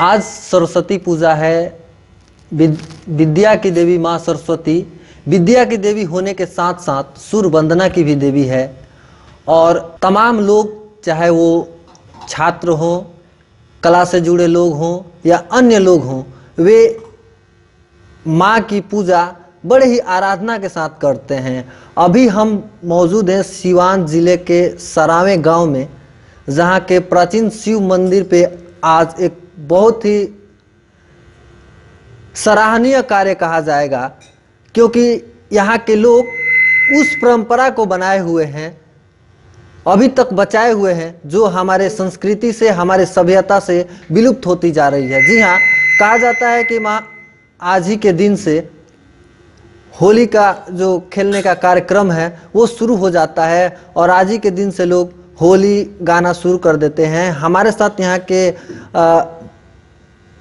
आज सरस्वती पूजा है। विद्या की देवी माँ सरस्वती विद्या की देवी होने के साथ साथ सूर्य वंदना की भी देवी है। और तमाम लोग, चाहे वो छात्र हों, कला से जुड़े लोग हों या अन्य लोग हों, वे माँ की पूजा बड़े ही आराधना के साथ करते हैं। अभी हम मौजूद हैं सिवान जिले के सरावे गांव में, जहां के प्राचीन शिव मंदिर पे आज एक बहुत ही सराहनीय कार्य कहा जाएगा, क्योंकि यहाँ के लोग उस परंपरा को बनाए हुए हैं, अभी तक बचाए हुए हैं, जो हमारे संस्कृति से, हमारे सभ्यता से विलुप्त होती जा रही है। जी हाँ, कहा जाता है कि माँ आज ही के दिन से होली का जो खेलने का कार्यक्रम है वो शुरू हो जाता है और आज ही के दिन से लोग होली गाना शुरू कर देते हैं। हमारे साथ यहाँ के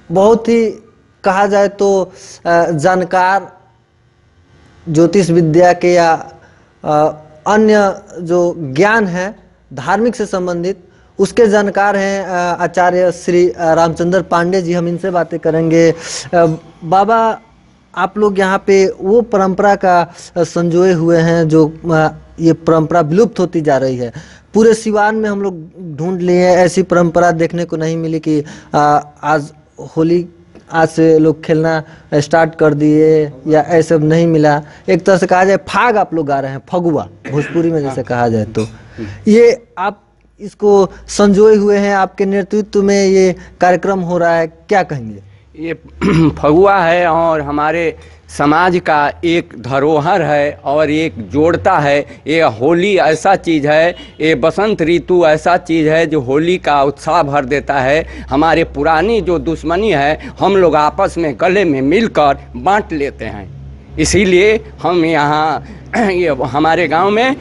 बहुत ही कहा जाए तो जानकार ज्योतिष विद्या के या अन्य जो ज्ञान है धार्मिक से संबंधित, उसके जानकार हैं आचार्य श्री रामचंद्र पांडे जी। हम इनसे बातें करेंगे। बाबा, आप लोग यहाँ पे वो परंपरा का संजोए हुए हैं जो ये परंपरा विलुप्त होती जा रही है। पूरे सिवान में हम लोग ढूंढ लिए, ऐसी परंपरा देखने को नहीं मिली कि आज होली आज से लोग खेलना स्टार्ट कर दिए, या ऐसा नहीं मिला। एक तरह से कहा जाए फाग आप लोग गा रहे हैं, फगुआ भोजपुरी में जैसे कहा जाए, तो ये आप इसको संजोए हुए हैं, आपके नेतृत्व में ये कार्यक्रम हो रहा है, क्या कहेंगे? ये फगुआ है और हमारे समाज का एक धरोहर है और एक जोड़ता है। ये होली ऐसा चीज़ है, ये बसंत ऋतु ऐसा चीज़ है जो होली का उत्साह भर देता है। हमारे पुरानी जो दुश्मनी है हम लोग आपस में गले में मिलकर बांट लेते हैं। इसीलिए हम यहाँ ये हमारे गांव में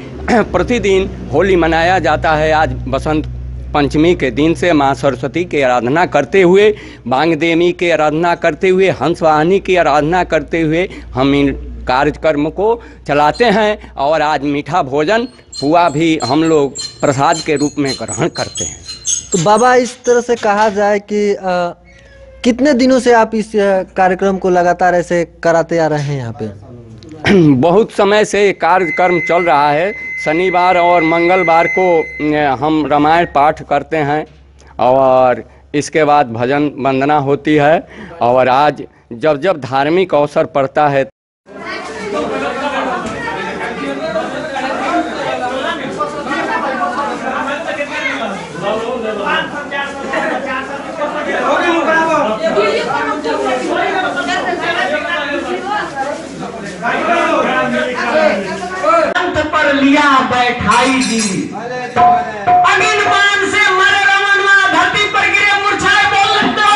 प्रतिदिन होली मनाया जाता है। आज बसंत पंचमी के दिन से माँ सरस्वती की आराधना करते हुए, बांग देवी की आराधना करते हुए, हंसवाहिनी की आराधना करते हुए हम इन कार्यक्रम को चलाते हैं। और आज मीठा भोजन पुआ भी हम लोग प्रसाद के रूप में ग्रहण करते हैं। तो बाबा, इस तरह से कहा जाए कि कितने दिनों से आप इस कार्यक्रम को लगातार ऐसे कराते आ रहे हैं यहाँ पे? बहुत समय से कार्यक्रम चल रहा है। शनिवार और मंगलवार को हम रामायण पाठ करते हैं और इसके बाद भजन वंदना होती है। और आज जब जब धार्मिक अवसर पड़ता है पर लिया बैठाई दी, अग्नि बाण से मरे रमन धरती पर गिरे मूर्छाए बोल लगता।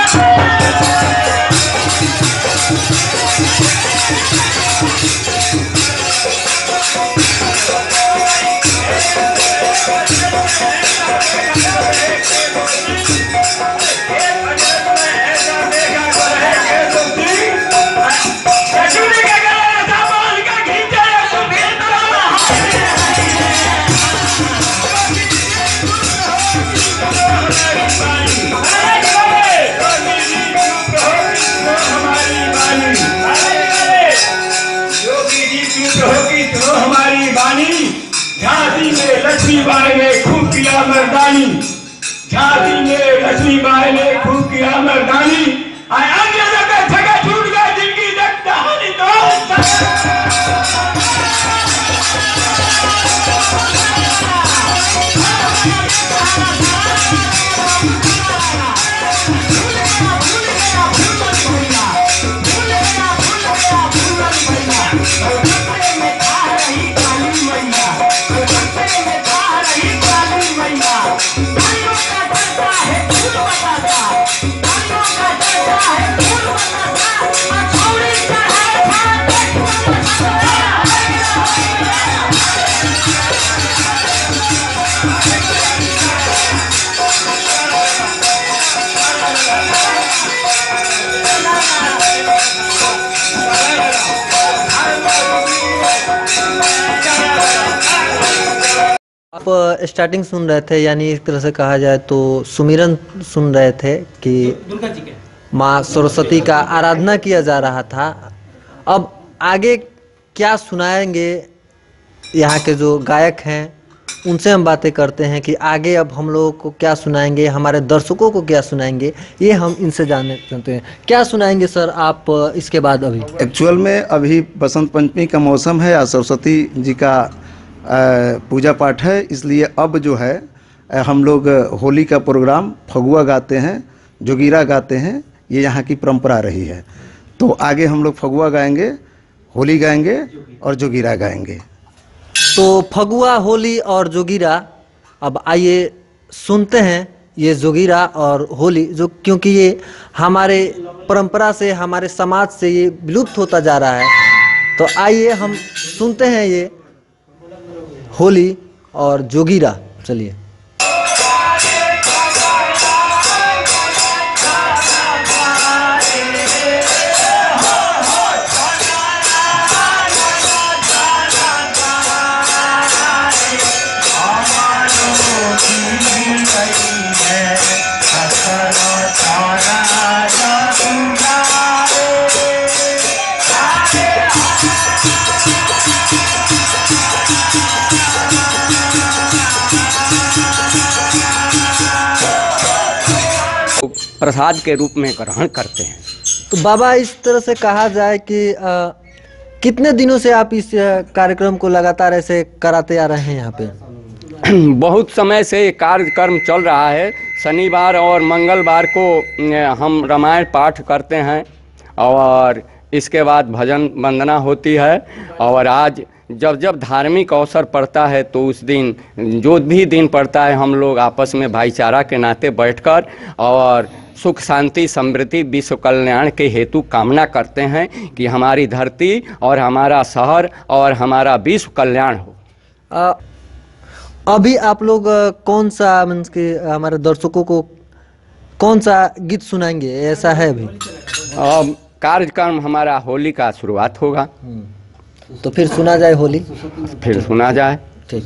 स्टार्टिंग सुन रहे थे, यानी एक तरह से कहा जाए तो सुमिरन सुन रहे थे कि दुर्गा जी के माँ सरस्वती का आराधना किया जा रहा था। अब आगे क्या सुनाएंगे यहाँ के जो गायक हैं उनसे हम बातें करते हैं कि आगे अब हम लोगों को क्या सुनाएंगे, हमारे दर्शकों को क्या सुनाएंगे, ये हम इनसे जानना चाहते हैं। क्या सुनाएंगे सर आप इसके बाद? अभी एक्चुअल में अभी बसंत पंचमी का मौसम है और सरस्वती जी का पूजा पाठ है, इसलिए अब जो है हम लोग होली का प्रोग्राम फगुआ गाते हैं, जोगीरा गाते हैं, ये यहाँ की परंपरा रही है। तो आगे हम लोग फगुआ गाएंगे, होली गाएंगे और जोगीरा गाएंगे। तो फगुआ, होली और जोगीरा, अब आइए सुनते हैं ये जोगीरा और होली, जो क्योंकि ये हमारे परंपरा से, हमारे समाज से ये विलुप्त होता जा रहा है। तो आइए हम सुनते हैं ये होली और जोगीरा। चलिए। प्रसाद के रूप में ग्रहण करते हैं। तो बाबा, इस तरह से कहा जाए कि कितने दिनों से आप इस कार्यक्रम को लगातार ऐसे कराते आ रहे हैं यहाँ पे? बहुत समय से ये कार्यक्रम चल रहा है। शनिवार और मंगलवार को हम रामायण पाठ करते हैं और इसके बाद भजन वंदना होती है। और आज जब जब धार्मिक अवसर पड़ता है तो उस दिन, जो भी दिन पड़ता है, हम लोग आपस में भाईचारा के नाते बैठकर और सुख शांति समृद्धि विश्व कल्याण के हेतु कामना करते हैं कि हमारी धरती और हमारा शहर और हमारा विश्व कल्याण हो। अभी आप लोग कौन सा, मीन्स के हमारे दर्शकों को कौन सा गीत सुनाएंगे, ऐसा है अभी? कार्यक्रम हमारा होली का शुरुआत होगा, तो फिर सुना जाए होली। फिर सुना जाए। ठीक।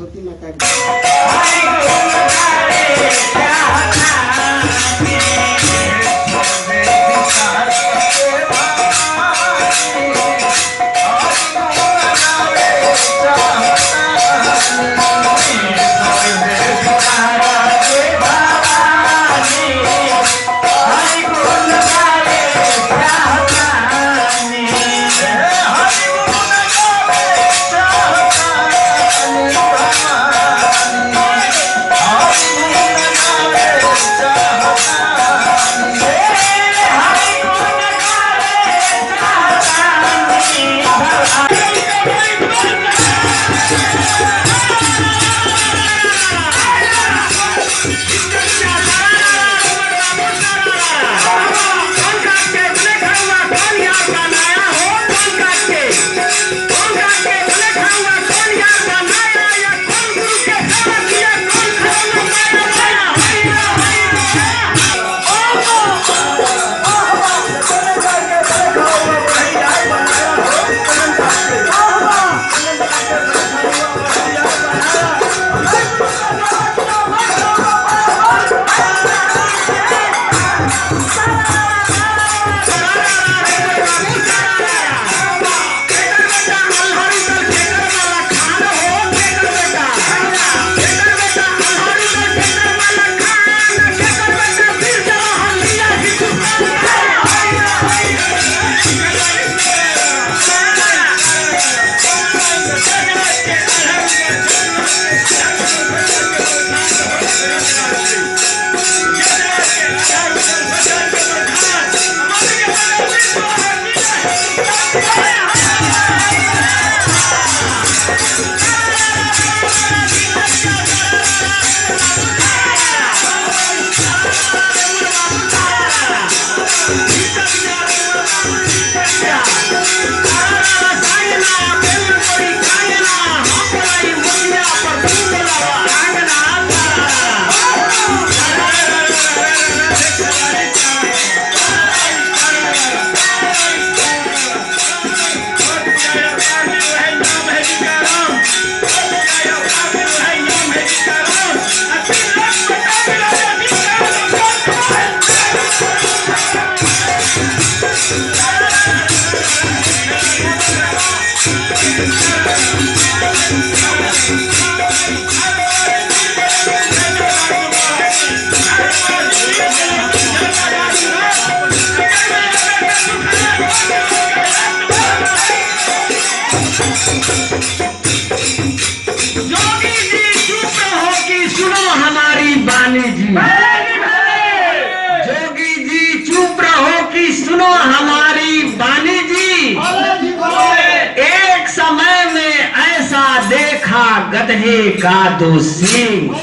गधे का दो सींग।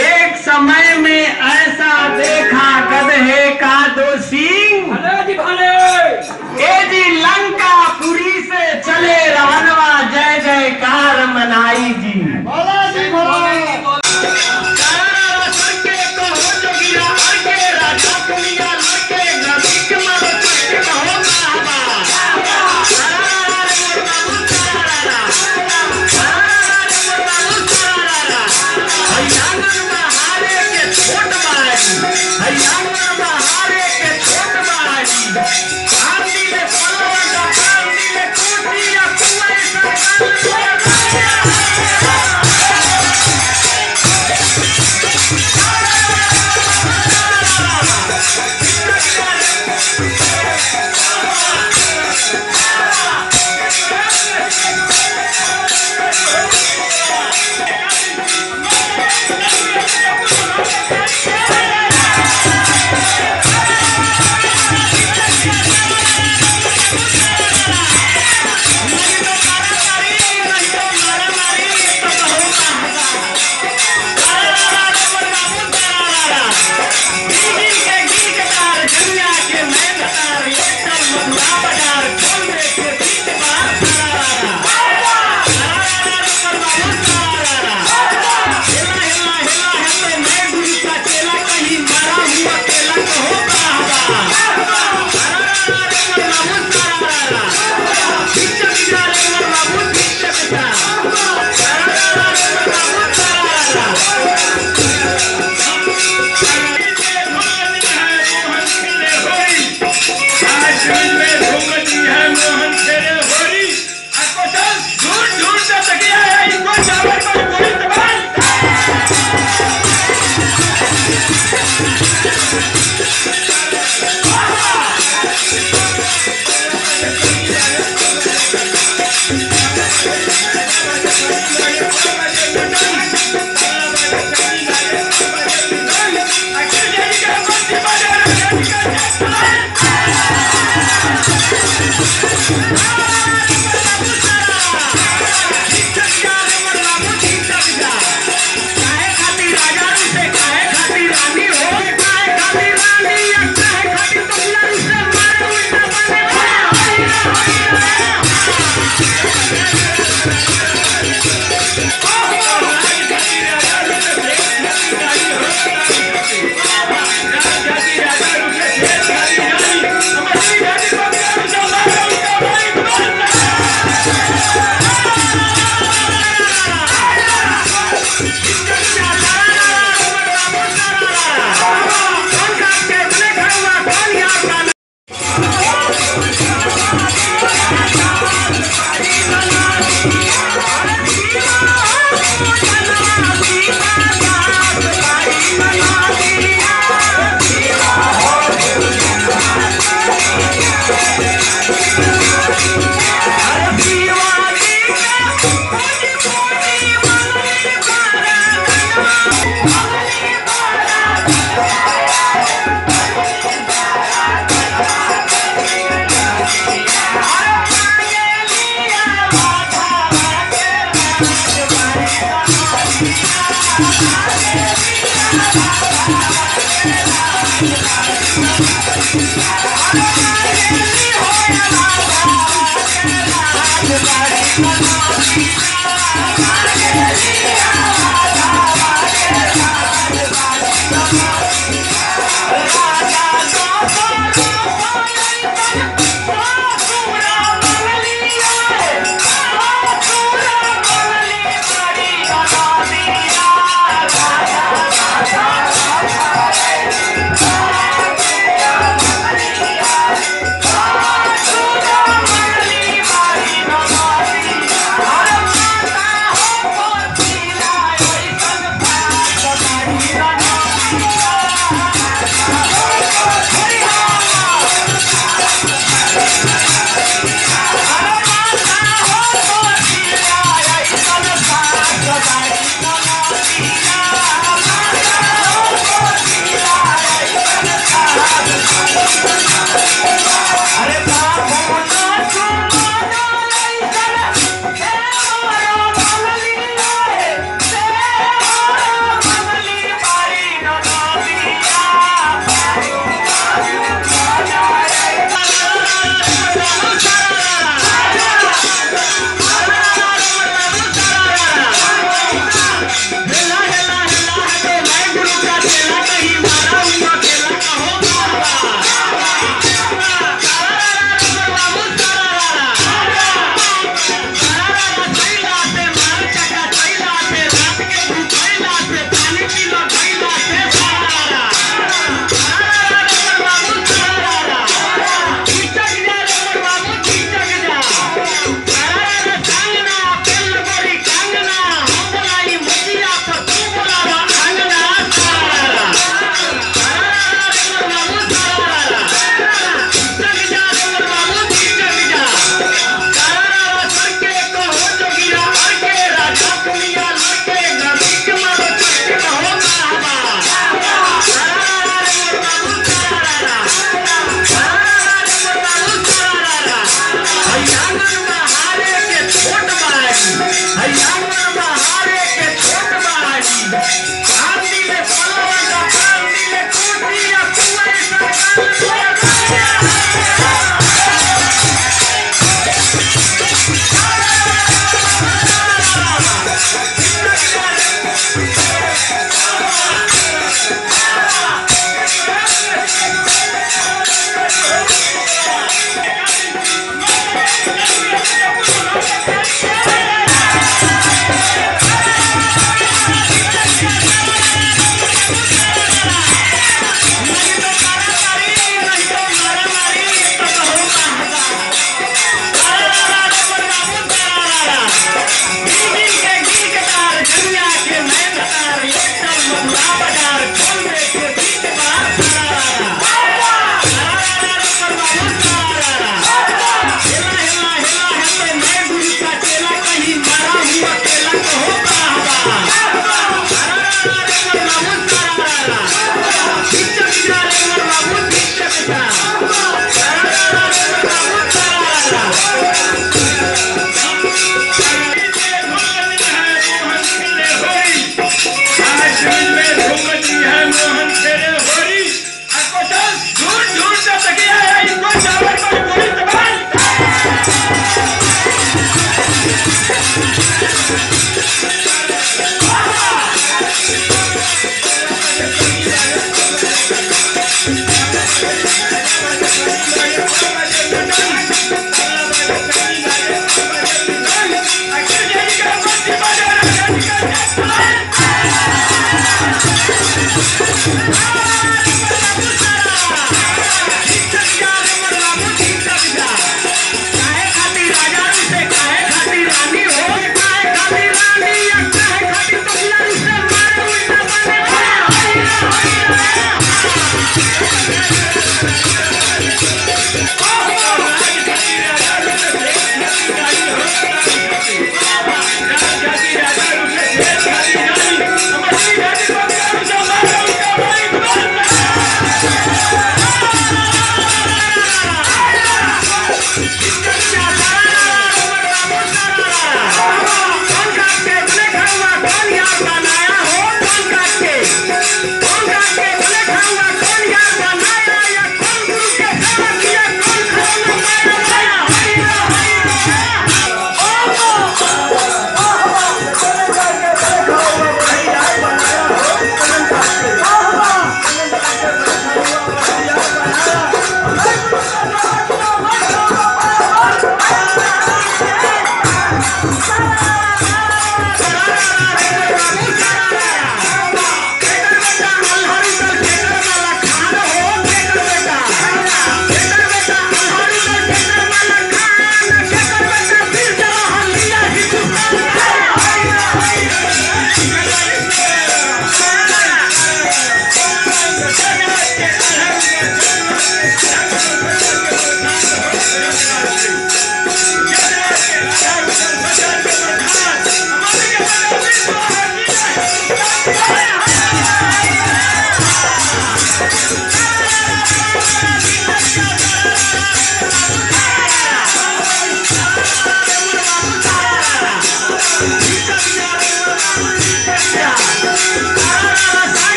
एक समय में ऐसा देखा गधे का दो सींग। ए जी लंकापुरी से चले रावणवा जय जयकार मनाई जी।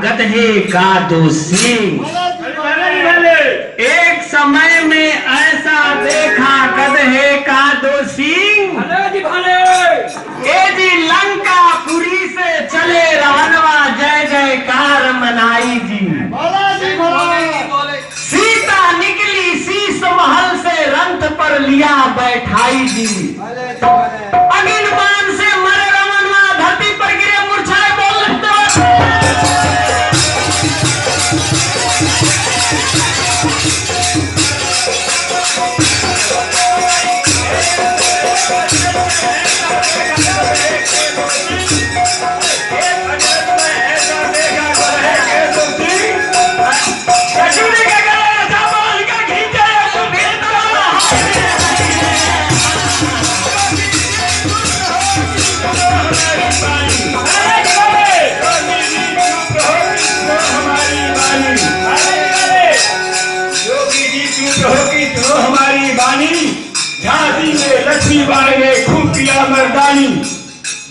गधे का दो सींग। एक समय में ऐसा देखा गधे का दो सींग। ए जी लंकापुरी से चले रानवा जय जयकार मनाई जी। सीता निकली शीश महल से रंथ पर लिया बैठाई जी। अगिन बाण से मरे रमनवा धरती पर गिरे मूर्छाए बोल झांसी में लक्ष्मीबाई ने खूब किया मर्दानी।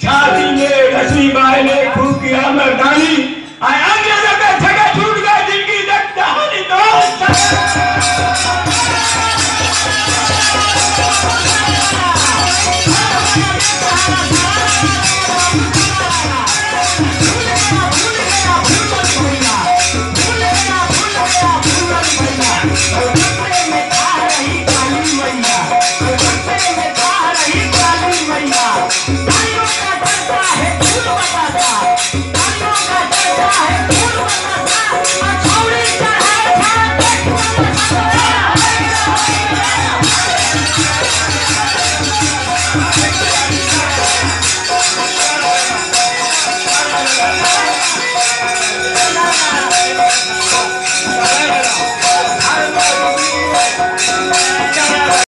झांसी में लक्ष्मीबाई ने खूब किया मर्दानी।